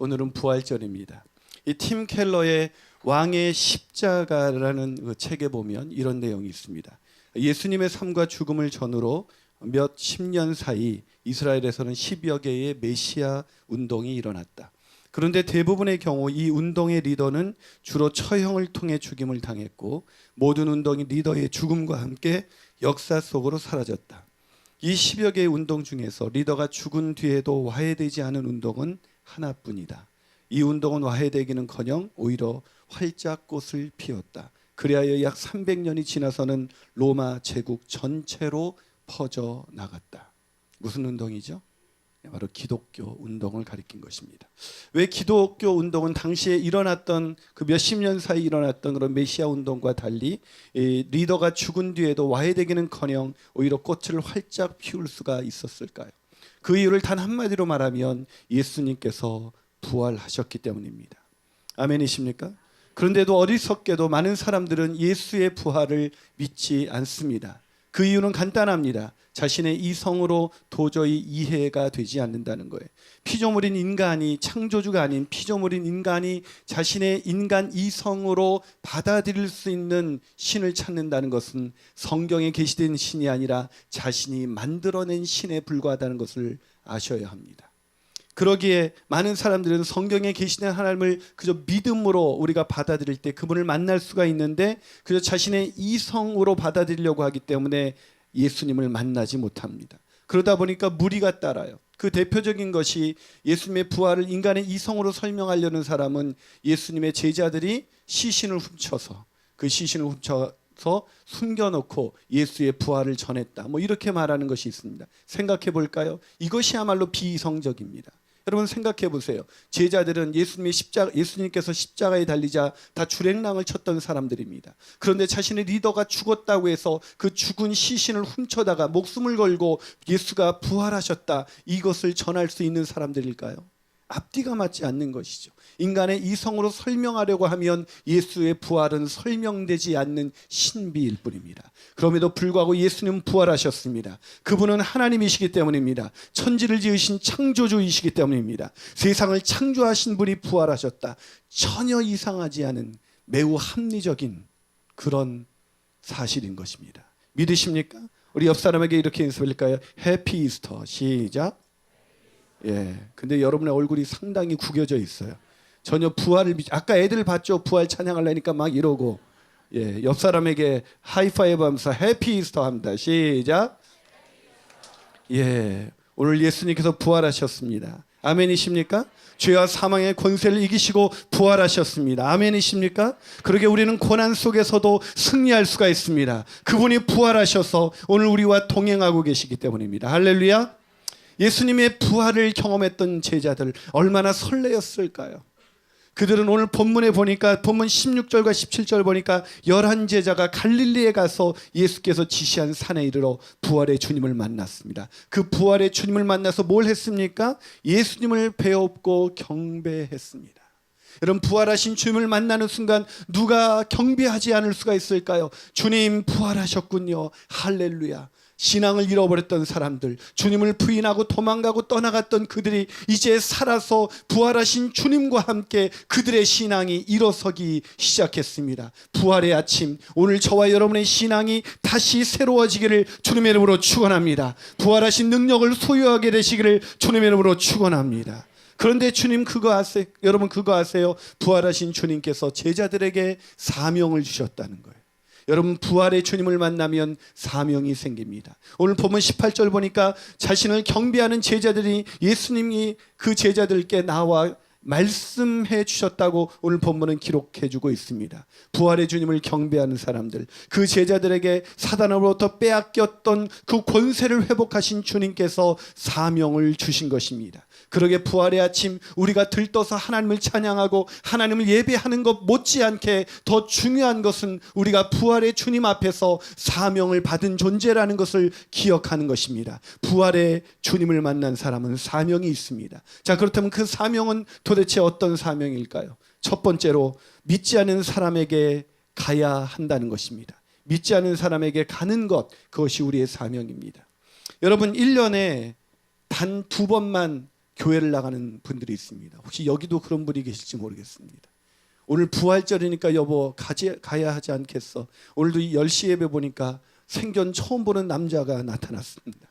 오늘은 부활절입니다. 이 팀 켈러의 왕의 십자가라는 그 책에 보면 이런 내용이 있습니다. 예수님의 삶과 죽음을 전후로 몇 십 년 사이 이스라엘에서는 10여 개의 메시아 운동이 일어났다. 그런데 대부분의 경우 이 운동의 리더는 주로 처형을 통해 죽임을 당했고 모든 운동이 리더의 죽음과 함께 역사 속으로 사라졌다. 이 10여 개의 운동 중에서 리더가 죽은 뒤에도 와해되지 않은 운동은 하나뿐이다. 이 운동은 와해되기는커녕 오히려 활짝 꽃을 피웠다. 그리하여 약 300년이 지나서는 로마 제국 전체로 퍼져 나갔다. 무슨 운동이죠? 바로 기독교 운동을 가리킨 것입니다. 왜 기독교 운동은 당시에 일어났던 그 몇십 년 사이 일어났던 그런 메시아 운동과 달리 리더가 죽은 뒤에도 와해되기는커녕 오히려 꽃을 활짝 피울 수가 있었을까요? 그 이유를 단 한마디로 말하면 예수님께서 부활하셨기 때문입니다. 아멘이십니까? 그런데도 어리석게도 많은 사람들은 예수의 부활을 믿지 않습니다. 그 이유는 간단합니다. 자신의 이성으로 도저히 이해가 되지 않는다는 거예요. 피조물인 인간이, 창조주가 아닌 피조물인 인간이 자신의 인간 이성으로 받아들일 수 있는 신을 찾는다는 것은 성경에 계시된 신이 아니라 자신이 만들어낸 신에 불과하다는 것을 아셔야 합니다. 그러기에 많은 사람들은 성경에 계시는 하나님을 그저 믿음으로 우리가 받아들일 때 그분을 만날 수가 있는데 그저 자신의 이성으로 받아들이려고 하기 때문에 예수님을 만나지 못합니다. 그러다 보니까 무리가 따라요. 그 대표적인 것이 예수님의 부활을 인간의 이성으로 설명하려는 사람은 예수님의 제자들이 시신을 훔쳐서 그 시신을 훔쳐서 숨겨놓고 예수의 부활을 전했다. 이렇게 말하는 것이 있습니다. 생각해 볼까요? 이것이야말로 비이성적입니다. 여러분 생각해 보세요. 제자들은 예수님께서 십자가에 달리자 다 주랭랑을 쳤던 사람들입니다. 그런데 자신의 리더가 죽었다고 해서 그 죽은 시신을 훔쳐다가 목숨을 걸고 예수가 부활하셨다, 이것을 전할 수 있는 사람들일까요? 앞뒤가 맞지 않는 것이죠. 인간의 이성으로 설명하려고 하면 예수의 부활은 설명되지 않는 신비일 뿐입니다. 그럼에도 불구하고 예수님은 부활하셨습니다. 그분은 하나님이시기 때문입니다. 천지를 지으신 창조주이시기 때문입니다. 세상을 창조하신 분이 부활하셨다. 전혀 이상하지 않은 매우 합리적인 그런 사실인 것입니다. 믿으십니까? 우리 옆 사람에게 이렇게 연습할까요? 해피 이스터. 시작. 근데 여러분의 얼굴이 상당히 구겨져 있어요. 전혀 부활을 아까 애들 봤죠? 부활 찬양하려니까 막 이러고. 옆 사람에게 하이파이브 하면서 해피 이스터 합니다. 시작. 오늘 예수님께서 부활하셨습니다. 아멘이십니까? 죄와 사망의 권세를 이기시고 부활하셨습니다. 아멘이십니까? 그러게 우리는 고난 속에서도 승리할 수가 있습니다. 그분이 부활하셔서 오늘 우리와 동행하고 계시기 때문입니다. 할렐루야. 예수님의 부활을 경험했던 제자들 얼마나 설레었을까요? 그들은 오늘 본문에 보니까 본문 16절과 17절 보니까 11제자가 갈릴리에 가서 예수께서 지시한 산에 이르러 부활의 주님을 만났습니다. 그 부활의 주님을 만나서 뭘 했습니까? 예수님을 배웠고 경배했습니다. 여러분, 부활하신 주님을 만나는 순간 누가 경배하지 않을 수가 있을까요? 주님 부활하셨군요. 할렐루야. 신앙을 잃어버렸던 사람들, 주님을 부인하고 도망가고 떠나갔던 그들이 이제 살아서 부활하신 주님과 함께 그들의 신앙이 일어서기 시작했습니다. 부활의 아침, 오늘 저와 여러분의 신앙이 다시 새로워지기를 주님의 이름으로 축원합니다. 부활하신 능력을 소유하게 되시기를 주님의 이름으로 축원합니다. 그런데 주님 그거 아세요? 여러분 그거 아세요? 부활하신 주님께서 제자들에게 사명을 주셨다는 거예요. 여러분 부활의 주님을 만나면 사명이 생깁니다. 오늘 본문 18절 보니까 자신을 경배하는 제자들이 예수님이 그 제자들께 나와 말씀해 주셨다고 오늘 본문은 기록해 주고 있습니다. 부활의 주님을 경배하는 사람들, 그 제자들에게 사단으로부터 빼앗겼던 그 권세를 회복하신 주님께서 사명을 주신 것입니다. 그러게 부활의 아침 우리가 들떠서 하나님을 찬양하고 하나님을 예배하는 것 못지않게 더 중요한 것은 우리가 부활의 주님 앞에서 사명을 받은 존재라는 것을 기억하는 것입니다. 부활의 주님을 만난 사람은 사명이 있습니다. 자, 그렇다면 그 사명은 도대체 어떤 사명일까요? 첫 번째로 믿지 않는 사람에게 가야 한다는 것입니다. 믿지 않는 사람에게 가는 것, 그것이 우리의 사명입니다. 여러분 1년에 단 2번만 교회를 나가는 분들이 있습니다. 혹시 여기도 그런 분이 계실지 모르겠습니다. 오늘 부활절이니까 여보 가야 하지 않겠어. 오늘도 10시 예배 보니까 생전 처음 보는 남자가 나타났습니다.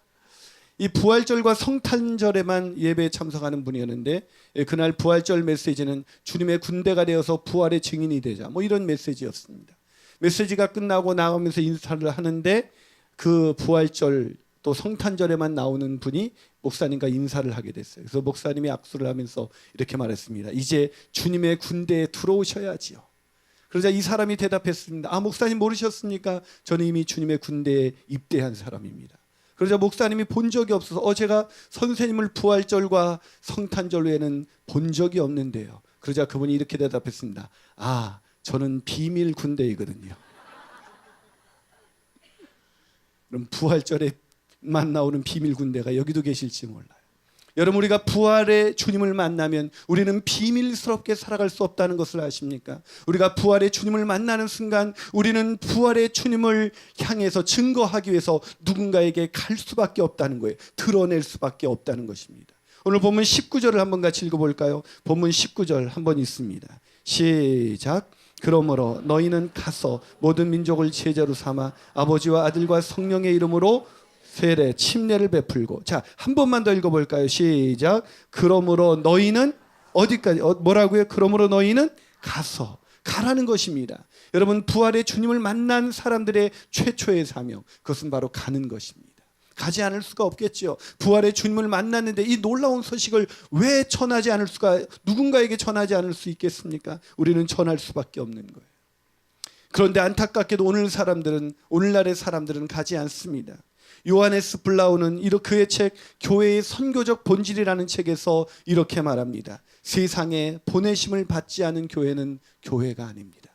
이 부활절과 성탄절에만 예배에 참석하는 분이었는데 그날 부활절 메시지는 주님의 군대가 되어서 부활의 증인이 되자 뭐 이런 메시지였습니다. 메시지가 끝나고 나가면서 인사를 하는데 그 부활절 또 성탄절에만 나오는 분이 목사님과 인사를 하게 됐어요. 그래서 목사님이 악수를 하면서 이렇게 말했습니다. 이제 주님의 군대에 들어오셔야지요. 그러자 이 사람이 대답했습니다. 아, 목사님 모르셨습니까? 저는 이미 주님의 군대에 입대한 사람입니다. 그러자 목사님이 본 적이 없어서 제가 선생님을 부활절과 성탄절 외에는 본 적이 없는데요. 그러자 그분이 이렇게 대답했습니다. 아, 저는 비밀 군대이거든요. 그럼 부활절에만 나오는 비밀 군대가 여기도 계실지 몰라요. 여러분, 우리가 부활의 주님을 만나면 우리는 비밀스럽게 살아갈 수 없다는 것을 아십니까? 우리가 부활의 주님을 만나는 순간 우리는 부활의 주님을 향해서 증거하기 위해서 누군가에게 갈 수밖에 없다는 거예요. 드러낼 수밖에 없다는 것입니다. 오늘 본문 19절을 한번 같이 읽어볼까요? 본문 19절 한번 있습니다. 시작. 그러므로 너희는 가서 모든 민족을 제자로 삼아 아버지와 아들과 성령의 이름으로 세례, 침례를 베풀고. 자, 한 번만 더 읽어볼까요? 시작. 그러므로 너희는 어디까지? 뭐라고요? 그러므로 너희는 가서. 가라는 것입니다. 여러분, 부활의 주님을 만난 사람들의 최초의 사명, 그것은 바로 가는 것입니다. 가지 않을 수가 없겠죠. 부활의 주님을 만났는데 이 놀라운 소식을 왜 전하지 않을 수가, 누군가에게 전하지 않을 수 있겠습니까? 우리는 전할 수밖에 없는 거예요. 그런데 안타깝게도 오늘날의 사람들은 가지 않습니다. 요하네스 블라우는 그의 책 교회의 선교적 본질이라는 책에서 이렇게 말합니다. 세상에 보내심을 받지 않은 교회는 교회가 아닙니다.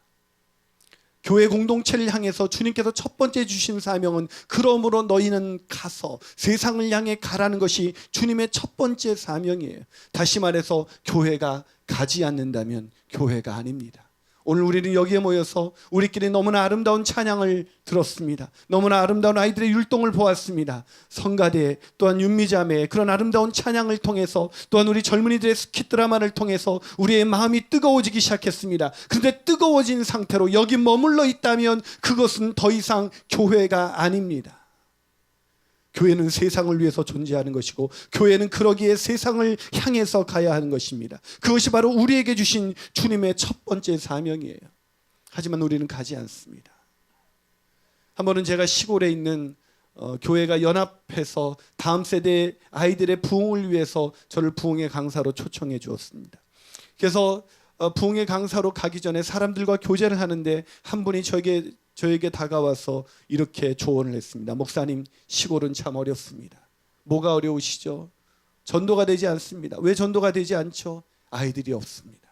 교회 공동체를 향해서 주님께서 첫 번째 주신 사명은 그러므로 너희는 가서, 세상을 향해 가라는 것이 주님의 첫 번째 사명이에요. 다시 말해서 교회가 가지 않는다면 교회가 아닙니다. 오늘 우리는 여기에 모여서 우리끼리 너무나 아름다운 찬양을 들었습니다. 너무나 아름다운 아이들의 율동을 보았습니다. 성가대 또한 윤미자매의 그런 아름다운 찬양을 통해서, 또한 우리 젊은이들의 스킷 드라마를 통해서 우리의 마음이 뜨거워지기 시작했습니다. 그런데 뜨거워진 상태로 여기 머물러 있다면 그것은 더 이상 교회가 아닙니다. 교회는 세상을 위해서 존재하는 것이고, 교회는 그러기에 세상을 향해서 가야 하는 것입니다. 그것이 바로 우리에게 주신 주님의 첫 번째 사명이에요. 하지만 우리는 가지 않습니다. 한 번은 제가 시골에 있는 교회가 연합해서 다음 세대 아이들의 부흥을 위해서 저를 부흥의 강사로 초청해 주었습니다. 그래서 부흥의 강사로 가기 전에 사람들과 교제를 하는데 한 분이 저에게 다가와서 이렇게 조언을 했습니다. 목사님, 시골은 참 어렵습니다. 뭐가 어려우시죠? 전도가 되지 않습니다. 왜 전도가 되지 않죠? 아이들이 없습니다.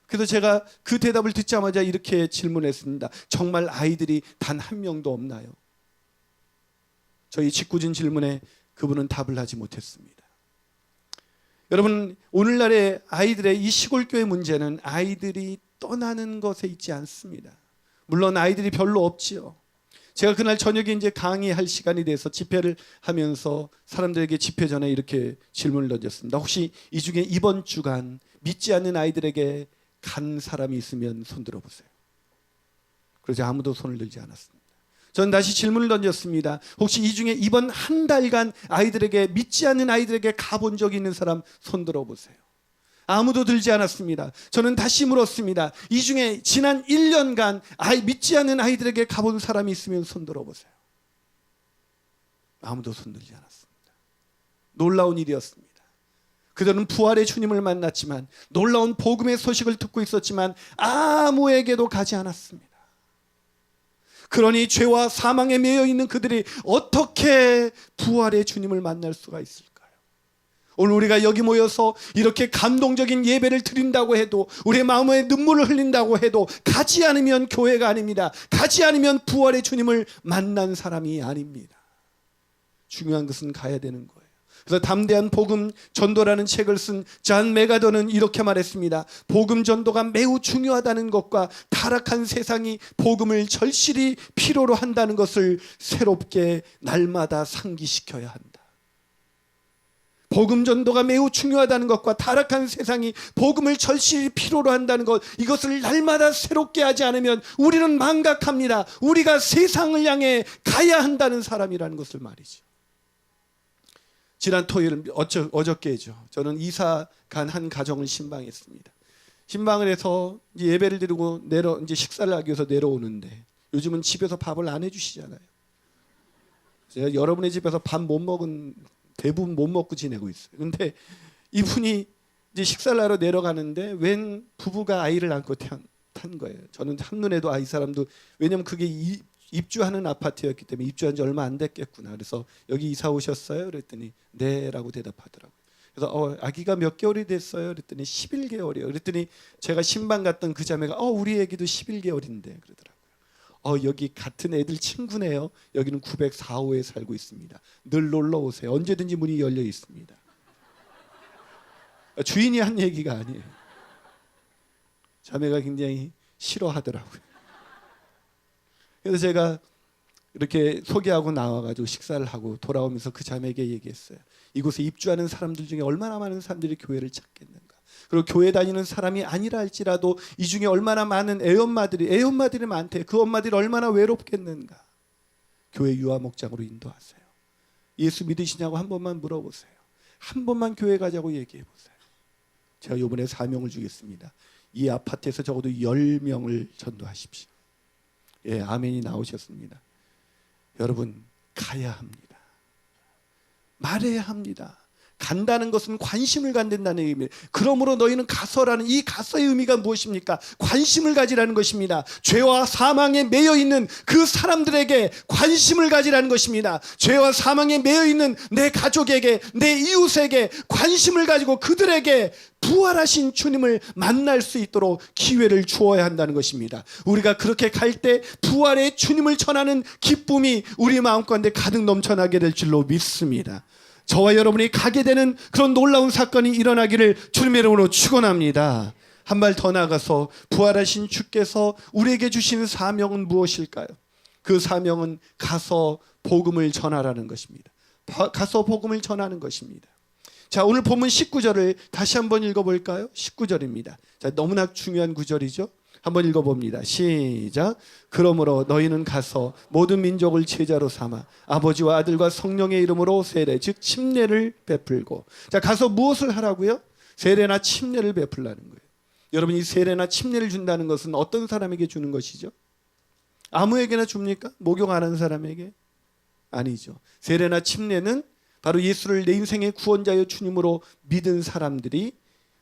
그래서 제가 그 대답을 듣자마자 이렇게 질문했습니다. 정말 아이들이 단 한 명도 없나요? 저희 짓궂은 질문에 그분은 답을 하지 못했습니다. 여러분, 오늘날의 아이들의 이 시골교회 문제는 아이들이 떠나는 것에 있지 않습니다. 물론 아이들이 별로 없지요. 제가 그날 저녁에 이제 강의할 시간이 돼서 집회를 하면서 사람들에게 집회 전에 이렇게 질문을 던졌습니다. 혹시 이 중에 이번 주간 믿지 않는 아이들에게 간 사람이 있으면 손 들어보세요. 그러자 아무도 손을 들지 않았습니다. 전 다시 질문을 던졌습니다. 혹시 이 중에 이번 한 달간 믿지 않는 아이들에게 가본 적이 있는 사람 손 들어보세요. 아무도 들지 않았습니다. 저는 다시 물었습니다. 이 중에 지난 1년간 믿지 않는 아이들에게 가본 사람이 있으면 손 들어보세요. 아무도 손 들지 않았습니다. 놀라운 일이었습니다. 그들은 부활의 주님을 만났지만, 놀라운 복음의 소식을 듣고 있었지만 아무에게도 가지 않았습니다. 그러니 죄와 사망에 매여 있는 그들이 어떻게 부활의 주님을 만날 수가 있을까요? 오늘 우리가 여기 모여서 이렇게 감동적인 예배를 드린다고 해도, 우리의 마음에 눈물을 흘린다고 해도 가지 않으면 교회가 아닙니다. 가지 않으면 부활의 주님을 만난 사람이 아닙니다. 중요한 것은 가야 되는 거예요. 그래서 담대한 복음 전도라는 책을 쓴 존 메가더는 이렇게 말했습니다. 복음 전도가 매우 중요하다는 것과 타락한 세상이 복음을 절실히 필요로 한다는 것을 새롭게 날마다 상기시켜야 한다. 복음 전도가 매우 중요하다는 것과 타락한 세상이 복음을 절실히 필요로 한다는 것, 이것을 날마다 새롭게 하지 않으면 우리는 망각합니다. 우리가 세상을 향해 가야 한다는 사람이라는 것을 말이죠. 지난 토요일 어저께죠. 저는 이사 간 한 가정을 신방했습니다. 신방을 해서 이제 예배를 드리고 이제 식사를 하기 위해서 내려오는데, 요즘은 집에서 밥을 안 해주시잖아요. 제가 여러분의 집에서 밥 못 먹은 대부분 못 먹고 지내고 있어요. 근데 이분이 이제 식사를 하러 내려가는데 웬 부부가 아이를 안고 탄 거예요. 저는 한눈에도 이 사람도, 왜냐면 그게 입주하는 아파트였기 때문에 입주한 지 얼마 안 됐겠구나. 그래서 여기 이사 오셨어요? 그랬더니 네라고 대답하더라고요. 그래서 아기가 몇 개월이 됐어요? 그랬더니 11개월이요. 그랬더니 제가 신방 갔던 그 자매가 우리 애기도 11개월인데 그러더라고요. 여기 같은 애들 친구네요. 여기는 904호에 살고 있습니다. 늘 놀러 오세요. 언제든지 문이 열려 있습니다. 주인이 한 얘기가 아니에요. 자매가 굉장히 싫어하더라고요. 그래서 제가 이렇게 소개하고 나와가지고 식사를 하고 돌아오면서 그 자매에게 얘기했어요. 이곳에 입주하는 사람들 중에 얼마나 많은 사람들이 교회를 찾겠는가. 그리고 교회 다니는 사람이 아니라 할지라도 이 중에 얼마나 많은 애엄마들이 많대. 그 엄마들이 얼마나 외롭겠는가. 교회 유아 목장으로 인도하세요. 예수 믿으시냐고 한 번만 물어보세요. 한 번만 교회 가자고 얘기해 보세요. 제가 이번에 사명을 주겠습니다. 이 아파트에서 적어도 10명을 전도하십시오. 예, 아멘이 나오셨습니다. 여러분, 가야 합니다. 말해야 합니다. 간다는 것은 관심을 갖는다는 의미입니다. 그러므로 너희는 가서라는 이 가서의 의미가 무엇입니까? 관심을 가지라는 것입니다. 죄와 사망에 매여 있는 그 사람들에게 관심을 가지라는 것입니다. 죄와 사망에 매여 있는 내 가족에게, 내 이웃에게 관심을 가지고 그들에게 부활하신 주님을 만날 수 있도록 기회를 주어야 한다는 것입니다. 우리가 그렇게 갈 때 부활의 주님을 전하는 기쁨이 우리 마음가운데 가득 넘쳐나게 될 줄로 믿습니다. 저와 여러분이 가게 되는 그런 놀라운 사건이 일어나기를 주님의 이름으로 축원합니다. 한 발 더 나가서 부활하신 주께서 우리에게 주신 사명은 무엇일까요? 그 사명은 가서 복음을 전하라는 것입니다. 가서 복음을 전하는 것입니다. 자, 오늘 본문 19절을 다시 한번 읽어볼까요? 19절입니다. 자, 너무나 중요한 구절이죠. 한번 읽어봅니다. 시작. 그러므로 너희는 가서 모든 민족을 제자로 삼아 아버지와 아들과 성령의 이름으로 세례, 즉 침례를 베풀고. 자, 가서 무엇을 하라고요? 세례나 침례를 베풀라는 거예요. 여러분, 이 세례나 침례를 준다는 것은 어떤 사람에게 주는 것이죠? 아무에게나 줍니까? 목욕 안 하는 사람에게? 아니죠. 세례나 침례는 바로 예수를 내 인생의 구원자여 주님으로 믿은 사람들이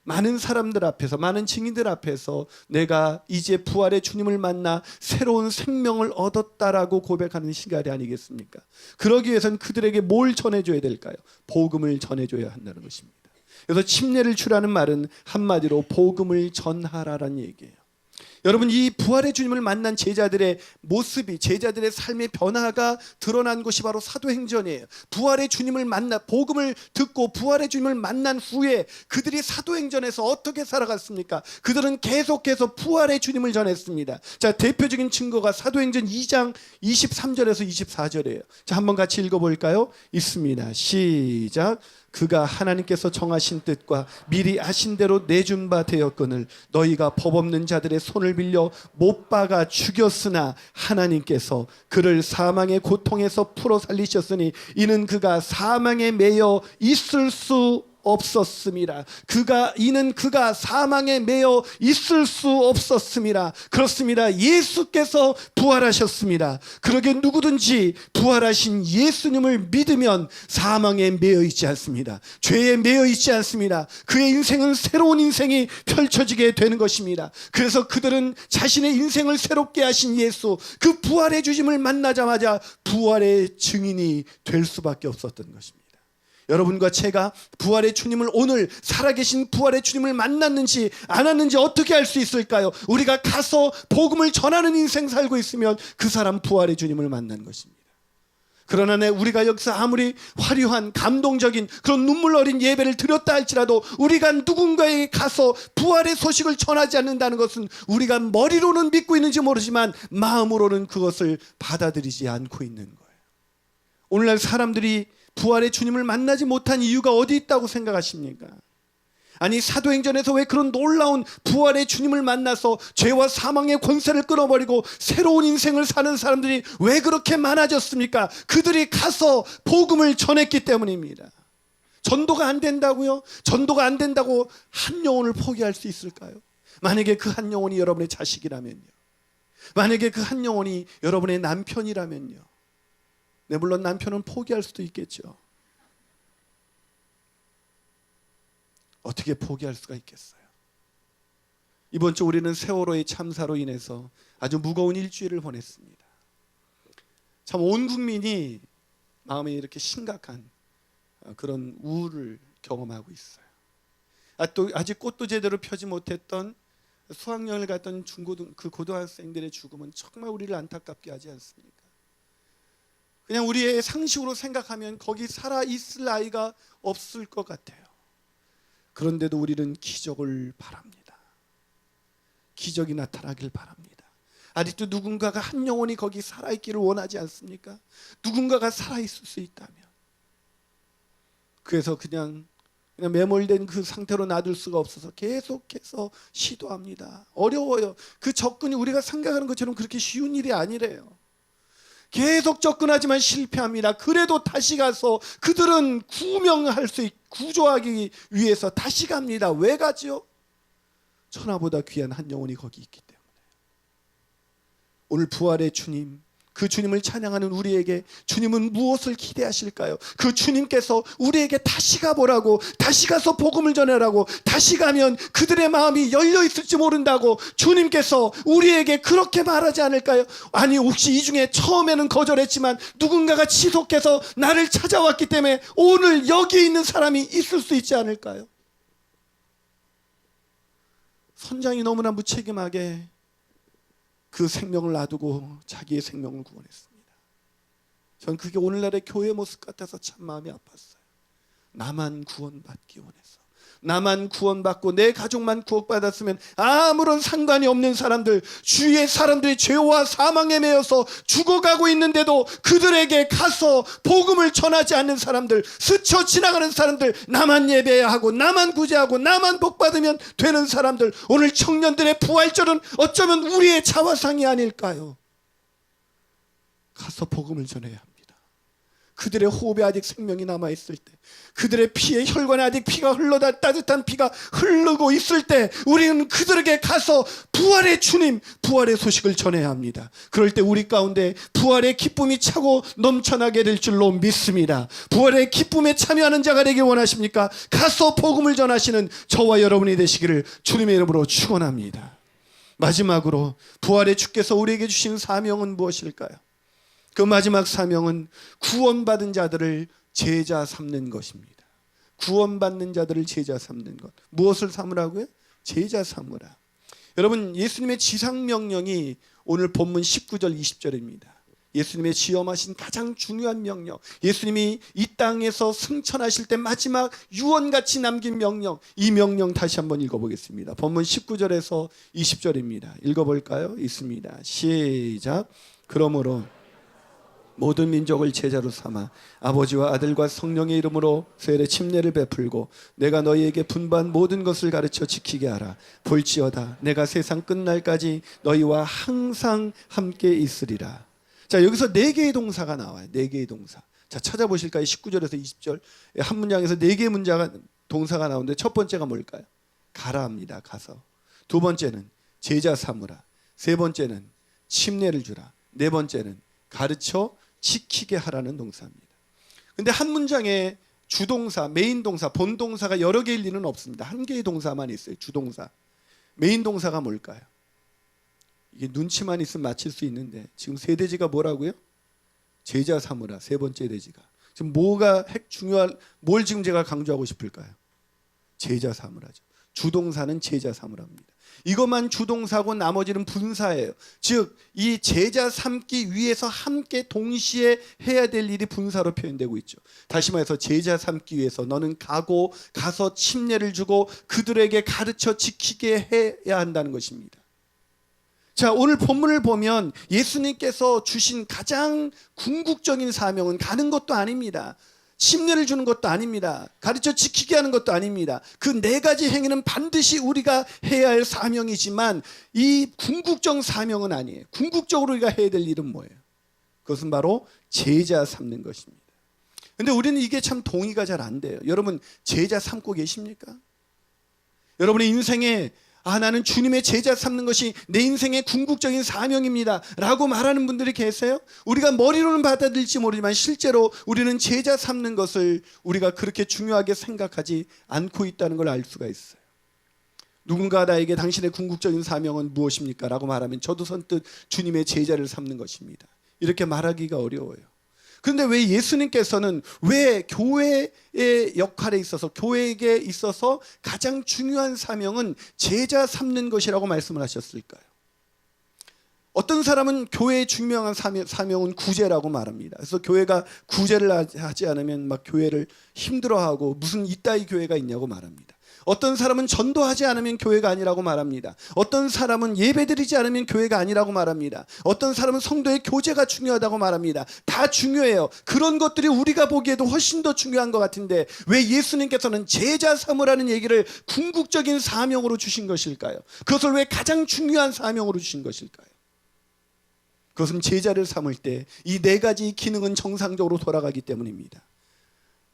많은 사람들 앞에서, 많은 증인들 앞에서 내가 이제 부활의 주님을 만나 새로운 생명을 얻었다라고 고백하는 시간이 아니겠습니까? 그러기 위해서는 그들에게 뭘 전해줘야 될까요? 복음을 전해줘야 한다는 것입니다. 그래서 침례를 주라는 말은 한마디로 복음을 전하라는 얘기예요. 여러분, 이 부활의 주님을 만난 제자들의 모습이, 제자들의 삶의 변화가 드러난 곳이 바로 사도행전이에요. 부활의 주님을 만나, 복음을 듣고 부활의 주님을 만난 후에 그들이 사도행전에서 어떻게 살아갔습니까? 그들은 계속해서 부활의 주님을 전했습니다. 자, 대표적인 증거가 사도행전 2장 23절에서 24절이에요. 자, 한번 같이 읽어볼까요? 있습니다. 시작. 그가 하나님께서 정하신 뜻과 미리 아신 대로 내준 바 되었거늘 너희가 법 없는 자들의 손을 빌려 못 박아 죽였으나 하나님께서 그를 사망의 고통에서 풀어 살리셨으니 이는 그가 사망에 매여 있을 수 없었습니다. 이는 그가 사망에 매여 있을 수 없었습니다. 그렇습니다. 예수께서 부활하셨습니다. 그러게 누구든지 부활하신 예수님을 믿으면 사망에 매여 있지 않습니다. 죄에 매여 있지 않습니다. 그의 인생은 새로운 인생이 펼쳐지게 되는 것입니다. 그래서 그들은 자신의 인생을 새롭게 하신 예수, 그 부활의 주님을 만나자마자 부활의 증인이 될 수밖에 없었던 것입니다. 여러분과 제가 부활의 주님을, 오늘 살아계신 부활의 주님을 만났는지 안 왔는지 어떻게 알 수 있을까요? 우리가 가서 복음을 전하는 인생 살고 있으면 그 사람 부활의 주님을 만난 것입니다. 그러나 우리가 여기서 아무리 화려한 감동적인 그런 눈물 어린 예배를 드렸다 할지라도 우리가 누군가에게 가서 부활의 소식을 전하지 않는다는 것은 우리가 머리로는 믿고 있는지 모르지만 마음으로는 그것을 받아들이지 않고 있는 거예요. 오늘날 사람들이 부활의 주님을 만나지 못한 이유가 어디 있다고 생각하십니까? 아니, 사도행전에서 왜 그런 놀라운 부활의 주님을 만나서 죄와 사망의 권세를 끊어버리고 새로운 인생을 사는 사람들이 왜 그렇게 많아졌습니까? 그들이 가서 복음을 전했기 때문입니다. 전도가 안 된다고요? 전도가 안 된다고 한 영혼을 포기할 수 있을까요? 만약에 그 한 영혼이 여러분의 자식이라면요, 만약에 그 한 영혼이 여러분의 남편이라면요, 네, 물론 남편은 포기할 수도 있겠죠. 어떻게 포기할 수가 있겠어요? 이번 주 우리는 세월호의 참사로 인해서 아주 무거운 일주일을 보냈습니다. 참 온 국민이 마음에 이렇게 심각한 그런 우울을 경험하고 있어요. 또 아직 꽃도 제대로 펴지 못했던 수학여행을 갔던 그 고등학생들의 죽음은 정말 우리를 안타깝게 하지 않습니까? 그냥 우리의 상식으로 생각하면 거기 살아 있을 아이가 없을 것 같아요. 그런데도 우리는 기적을 바랍니다. 기적이 나타나길 바랍니다. 아직도 누군가가 한 영혼이 거기 살아있기를 원하지 않습니까? 누군가가 살아있을 수 있다면. 그래서 그냥 매몰된 그 상태로 놔둘 수가 없어서 계속해서 시도합니다. 어려워요. 그 접근이 우리가 생각하는 것처럼 그렇게 쉬운 일이 아니래요. 계속 접근하지만 실패합니다. 그래도 다시 가서 그들은 구조하기 위해서 다시 갑니다. 왜 가죠? 천하보다 귀한 한 영혼이 거기 있기 때문에. 오늘 부활의 주님, 그 주님을 찬양하는 우리에게 주님은 무엇을 기대하실까요? 그 주님께서 우리에게 다시 가보라고, 다시 가서 복음을 전하라고, 다시 가면 그들의 마음이 열려 있을지 모른다고 주님께서 우리에게 그렇게 말하지 않을까요? 아니, 혹시 이 중에 처음에는 거절했지만 누군가가 지속해서 나를 찾아왔기 때문에 오늘 여기 있는 사람이 있을 수 있지 않을까요? 선장이 너무나 무책임하게 그 생명을 놔두고 자기의 생명을 구원했습니다. 전 그게 오늘날의 교회 모습 같아서 참 마음이 아팠어요. 나만 구원받기 원해서, 나만 구원받고 내 가족만 구원받았으면 아무런 상관이 없는 사람들, 주위의 사람들이 죄와 사망에 매여서 죽어가고 있는데도 그들에게 가서 복음을 전하지 않는 사람들, 스쳐 지나가는 사람들, 나만 예배해야 하고 나만 구제하고 나만 복받으면 되는 사람들, 오늘 청년들의 부활절은 어쩌면 우리의 자화상이 아닐까요? 가서 복음을 전해야 합니다. 그들의 호흡에 아직 생명이 남아있을 때, 그들의 피에 혈관에 아직 피가 흘러다 따뜻한 피가 흐르고 있을 때 우리는 그들에게 가서 부활의 주님, 부활의 소식을 전해야 합니다. 그럴 때 우리 가운데 부활의 기쁨이 차고 넘쳐나게 될 줄로 믿습니다. 부활의 기쁨에 참여하는 자가 되길 원하십니까? 가서 복음을 전하시는 저와 여러분이 되시기를 주님의 이름으로 축원합니다. 마지막으로 부활의 주께서 우리에게 주신 사명은 무엇일까요? 그 마지막 사명은 구원받은 자들을 제자 삼는 것입니다. 구원받는 자들을 제자 삼는 것. 무엇을 삼으라고요? 제자 삼으라. 여러분, 예수님의 지상명령이 오늘 본문 19절 20절입니다. 예수님의 지엄하신 가장 중요한 명령, 예수님이 이 땅에서 승천하실 때 마지막 유언같이 남긴 명령, 이 명령 다시 한번 읽어보겠습니다. 본문 19절에서 20절입니다. 읽어볼까요? 있습니다. 시작. 그러므로 모든 민족을 제자로 삼아 아버지와 아들과 성령의 이름으로 세례 침례를 베풀고 내가 너희에게 분반 모든 것을 가르쳐 지키게 하라. 볼지어다 내가 세상 끝날까지 너희와 항상 함께 있으리라. 자, 여기서 네 개의 동사가 나와요. 네 개의 동사. 자, 찾아보실까요? 19절에서 20절 한 문장에서 네 개의 동사가 나오는데 첫 번째가 뭘까요? 가라 합니다. 가서. 두 번째는 제자 삼으라. 세 번째는 침례를 주라. 네 번째는 가르쳐 지키게 하라는 동사입니다. 근데 한 문장에 주동사, 메인 동사, 본동사가 여러 개일 리는 없습니다. 한 개의 동사만 있어요. 주동사. 메인 동사가 뭘까요? 이게 눈치만 있으면 맞힐 수 있는데 지금 세 대지가 뭐라고요? 제자 삼으라. 세 번째 대지가. 지금 뭐가 뭘 지금 제가 강조하고 싶을까요? 제자 삼으라죠. 주동사는 제자 삼으라입니다. 이것만 주동사고 나머지는 분사예요. 즉 이 제자 삼기 위해서 함께 동시에 해야 될 일이 분사로 표현되고 있죠. 다시 말해서 제자 삼기 위해서 너는 가서 침례를 주고 그들에게 가르쳐 지키게 해야 한다는 것입니다. 자, 오늘 본문을 보면 예수님께서 주신 가장 궁극적인 사명은 가는 것도 아닙니다. 침례를 주는 것도 아닙니다. 가르쳐 지키게 하는 것도 아닙니다. 그 네 가지 행위는 반드시 우리가 해야 할 사명이지만 이 궁극적 사명은 아니에요. 궁극적으로 우리가 해야 될 일은 뭐예요? 그것은 바로 제자 삼는 것입니다. 근데 우리는 이게 참 동의가 잘 안 돼요. 여러분 제자 삼고 계십니까? 여러분의 인생에 나는 주님의 제자 삼는 것이 내 인생의 궁극적인 사명입니다 라고 말하는 분들이 계세요? 우리가 머리로는 받아들일지 모르지만 실제로 우리는 제자 삼는 것을 우리가 그렇게 중요하게 생각하지 않고 있다는 걸 알 수가 있어요. 누군가 나에게 당신의 궁극적인 사명은 무엇입니까? 라고 말하면 저도 선뜻 주님의 제자를 삼는 것입니다. 이렇게 말하기가 어려워요. 그런데 왜 예수님께서는 왜 교회의 역할에 있어서 교회에게 있어서 가장 중요한 사명은 제자 삼는 것이라고 말씀을 하셨을까요? 어떤 사람은 교회의 중요한 사명은 구제라고 말합니다. 그래서 교회가 구제를 하지 않으면 막 교회를 힘들어하고 무슨 이따위 교회가 있냐고 말합니다. 어떤 사람은 전도하지 않으면 교회가 아니라고 말합니다. 어떤 사람은 예배드리지 않으면 교회가 아니라고 말합니다. 어떤 사람은 성도의 교제가 중요하다고 말합니다. 다 중요해요. 그런 것들이 우리가 보기에도 훨씬 더 중요한 것 같은데 왜 예수님께서는 제자 삼으라는 얘기를 궁극적인 사명으로 주신 것일까요? 그것을 왜 가장 중요한 사명으로 주신 것일까요? 그것은 제자를 삼을 때 이 네 가지 기능은 정상적으로 돌아가기 때문입니다.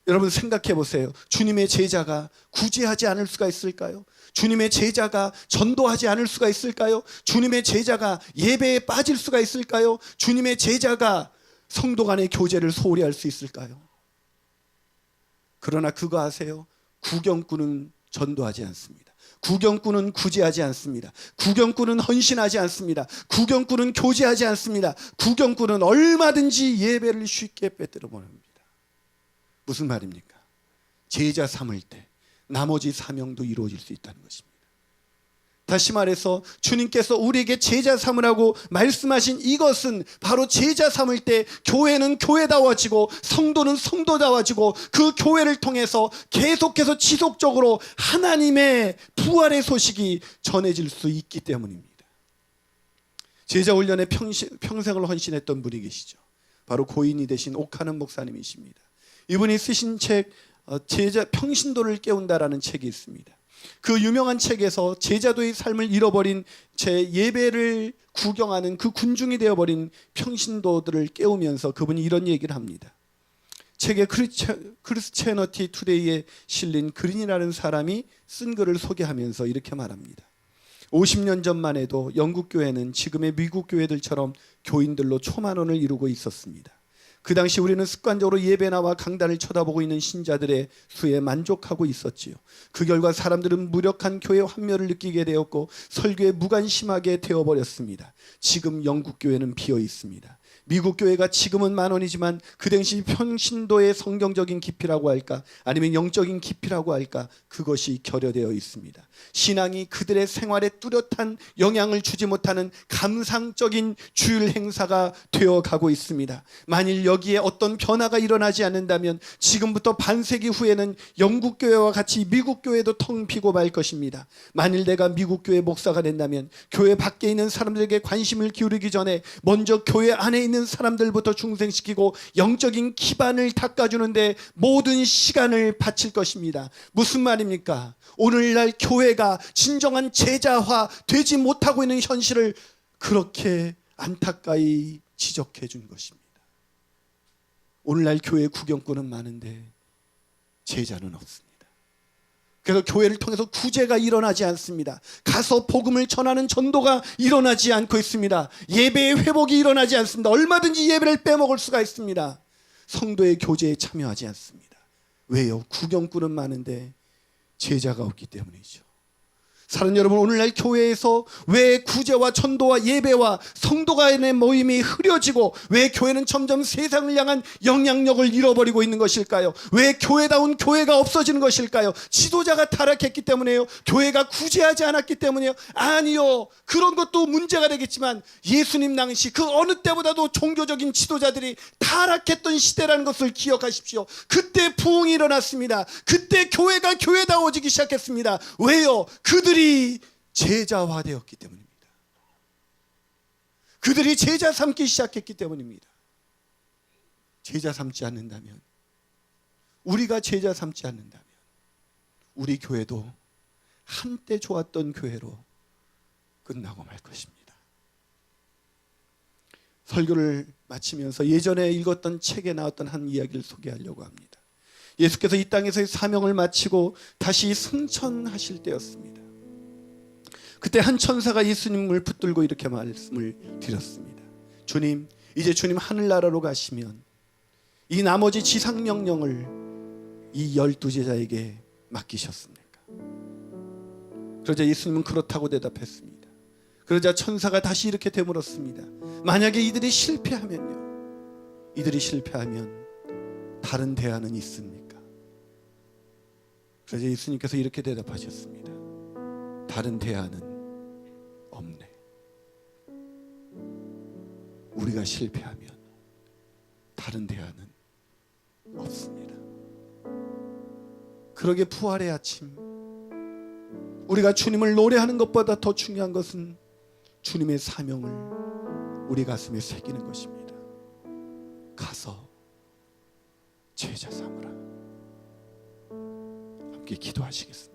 여러분 생각해 보세요. 주님의 제자가 구제하지 않을 수가 있을까요? 주님의 제자가 전도하지 않을 수가 있을까요? 주님의 제자가 예배에 빠질 수가 있을까요? 주님의 제자가 성도 간의 교제를 소홀히 할 수 있을까요? 그러나 그거 아세요? 구경꾼은 전도하지 않습니다. 구경꾼은 구제하지 않습니다. 구경꾼은 헌신하지 않습니다. 구경꾼은 교제하지 않습니다. 구경꾼은 얼마든지 예배를 쉽게 빼들어 버립니다. 무슨 말입니까? 제자 삼을 때 나머지 사명도 이루어질 수 있다는 것입니다. 다시 말해서 주님께서 우리에게 제자 삼으라고 말씀하신 이것은 바로 제자 삼을 때 교회는 교회다워지고 성도는 성도다워지고 그 교회를 통해서 계속해서 지속적으로 하나님의 부활의 소식이 전해질 수 있기 때문입니다. 제자 훈련에 평생을 헌신했던 분이 계시죠. 바로 고인이 되신 옥하는 목사님이십니다. 이분이 쓰신 책 제자 평신도를 깨운다라는 책이 있습니다. 그 유명한 책에서 제자도의 삶을 잃어버린 제 예배를 구경하는 그 군중이 되어버린 평신도들을 깨우면서 그분이 이런 얘기를 합니다. 책에 크리스채너티 투데이에 실린 그린이라는 사람이 쓴 글을 소개하면서 이렇게 말합니다. 50년 전만 해도 영국 교회는 지금의 미국 교회들처럼 교인들로 초만원을 이루고 있었습니다. 그 당시 우리는 습관적으로 예배나와 강단을 쳐다보고 있는 신자들의 수에 만족하고 있었지요. 그 결과 사람들은 무력한 교회 환멸을 느끼게 되었고 설교에 무관심하게 되어버렸습니다. 지금 영국 교회는 비어 있습니다. 미국 교회가 지금은 만원이지만 그 당시 평신도의 성경적인 깊이라고 할까 아니면 영적인 깊이라고 할까 그것이 결여되어 있습니다. 신앙이 그들의 생활에 뚜렷한 영향을 주지 못하는 감상적인 주일 행사가 되어가고 있습니다. 만일 여기에 어떤 변화가 일어나지 않는다면 지금부터 반세기 후에는 영국 교회와 같이 미국 교회도 텅 비고 말 것입니다. 만일 내가 미국 교회 목사가 된다면 교회 밖에 있는 사람들에게 관심을 기울이기 전에 먼저 교회 안에 있는 사람들부터 중생시키고 영적인 기반을 닦아주는데 모든 시간을 바칠 것입니다. 무슨 말입니까? 오늘날 교회가 진정한 제자화 되지 못하고 있는 현실을 그렇게 안타까이 지적해 준 것입니다. 오늘날 교회 구경꾼은 많은데 제자는 없습니다. 그래서 교회를 통해서 구제가 일어나지 않습니다. 가서 복음을 전하는 전도가 일어나지 않고 있습니다. 예배의 회복이 일어나지 않습니다. 얼마든지 예배를 빼먹을 수가 있습니다. 성도의 교제에 참여하지 않습니다. 왜요? 구경꾼은 많은데 제자가 없기 때문이죠. 사랑하는 여러분, 오늘날 교회에서 왜 구제와 전도와 예배와 성도 간의 모임이 흐려지고 왜 교회는 점점 세상을 향한 영향력을 잃어버리고 있는 것일까요? 왜 교회다운 교회가 없어지는 것일까요? 지도자가 타락했기 때문에요? 교회가 구제하지 않았기 때문에요? 아니요. 그런 것도 문제가 되겠지만 예수님 당시 그 어느 때보다도 종교적인 지도자들이 타락했던 시대라는 것을 기억하십시오. 그때 부흥이 일어났습니다. 그때 교회가 교회다워지기 시작했습니다. 왜요? 그들이 제자화되었기 때문입니다. 그들이 제자 삼기 시작했기 때문입니다. 제자 삼지 않는다면 우리가 제자 삼지 않는다면 우리 교회도 한때 좋았던 교회로 끝나고 말 것입니다. 설교를 마치면서 예전에 읽었던 책에 나왔던 한 이야기를 소개하려고 합니다. 예수께서 이 땅에서의 사명을 마치고 다시 승천하실 때였습니다. 그때 한 천사가 예수님을 붙들고 이렇게 말씀을 드렸습니다. 주님, 이제 주님 하늘나라로 가시면 이 나머지 지상 명령을 이 12제자에게 맡기셨습니까? 그러자 예수님은 그렇다고 대답했습니다. 그러자 천사가 다시 이렇게 되물었습니다. 만약에 이들이 실패하면요, 이들이 실패하면 다른 대안은 있습니까? 그러자 예수님께서 이렇게 대답하셨습니다. 다른 대안은 없네. 우리가 실패하면 다른 대안은 없습니다. 그러게 부활의 아침, 우리가 주님을 노래하는 것보다 더 중요한 것은 주님의 사명을 우리 가슴에 새기는 것입니다. 가서 제자 삼으라. 함께 기도하시겠습니다.